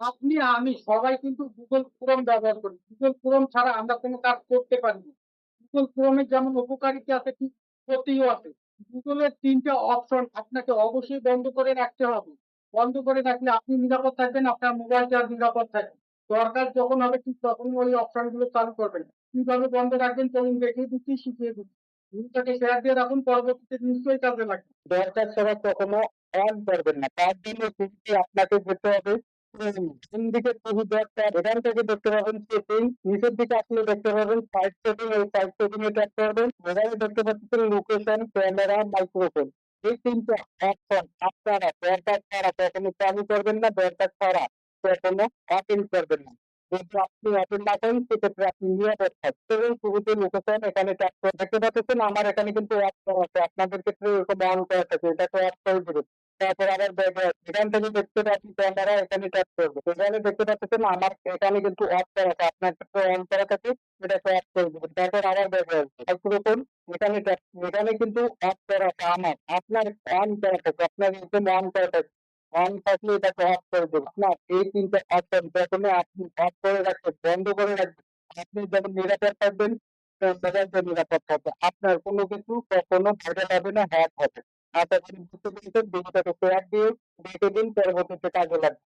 আপনি, আমি সবাই কিন্তু Google Chrome ব্যবহার করি। Google Chrome ছাড়া আমরা কোন কাজ করতে পারি না। Google Chrome এর যেমন উপকারিতা আছে ঠিক ক্ষতিও আছে। Google এর ৩ টা অপশন আপনাকে অবশ্যই বন্ধ করে রাখতে হবে। বন্ধ করে রাখলে আপনি নিরাপদ থাকবেন, আপনার মোবাইলটা নিরাপদ থাকবে। দরকার যখন হবে ঠিক তখনই ওই অপশন গুলো চালু করবেন। কিভাবে বন্ধ রাখবেন চলুন দেখিয়ে দিচ্ছি, শিখিয়ে দিচ্ছি। ভিডিওটাকে শেয়ার দিয়ে রাখুন, পরবর্তীতে নিশ্চয়ই কাজে লাগবে। দরকার ছাড়া কখনো অন করবেন না। তার জন্য শুরুতে আপনাকে যেতে হবে ডান দিকে টিভি দরকার, এখান থেকে দেখতে পাবেন সেটিং, নিচের দিকে আসলে দেখতে পাবেন সাইড সেটিং, এই সাইড সেটিং এ ট্যাপ করবেন। এখানে দেখতে পাচ্ছেন লোকেশন, ক্যামেরা, মাইক্রোফোন। এই ৩ টা অপশন আপনারা দরকার ছাড়া কখনো চালু করবেন না, দরকার ছাড়া কখনো ওপেন করবেন না। যদি আপনি ওপেন না করেন সেক্ষেত্রে আপনি নিরাপদ থাকবেন। এবং শুরুতে লোকেশন এখানে ট্যাপ করে দেখতে পাচ্ছেন আমার এখানে কিন্তু অফ করা আছে। আপনাদের ক্ষেত্রে এরকম অন করা থাকে, এটাকে অফ করে দিবেন। তারপর আবার ব্যাকগ্রাউন্ড এখান থেকে দেখতে পাচ্ছি ক্যামেরা, এখানে ট্যাপ করবে। এখানে দেখতে পাচ্ছেন আমার এখানে কিন্তু অফ করা আছে, আপনার ক্ষেত্রে অন করা থাকে, এটাকে অফ করে দিবেন। তারপর আবার ব্যাকগ্রাউন্ড মাইক্রোফোন এখানে ট্যাপ, এখানে কিন্তু অফ করা আছে আমার, আপনার অন করা থাকে, আপনার একদম অন করা থাকে। অন থাকলে এটাকে অফ করে দেবেন। আপনার এই ৩ টা অপশন যখনই আপনি অফ করে রাখবেন, বন্ধ করে রাখবেন, আপনি যেমন নিরাপদ থাকবেন, মোবাইলটা নিরাপদ থাকবে। আপনার কোনো কিছু কখনো ভাইরাল হবে না, হ্যাক হবে না। আশা করি বুঝতে পেরেছেন। ভিডিওটাকে শেয়ার দিয়ে দেখে দিন, পরবর্তীতে কাজে লাগবে।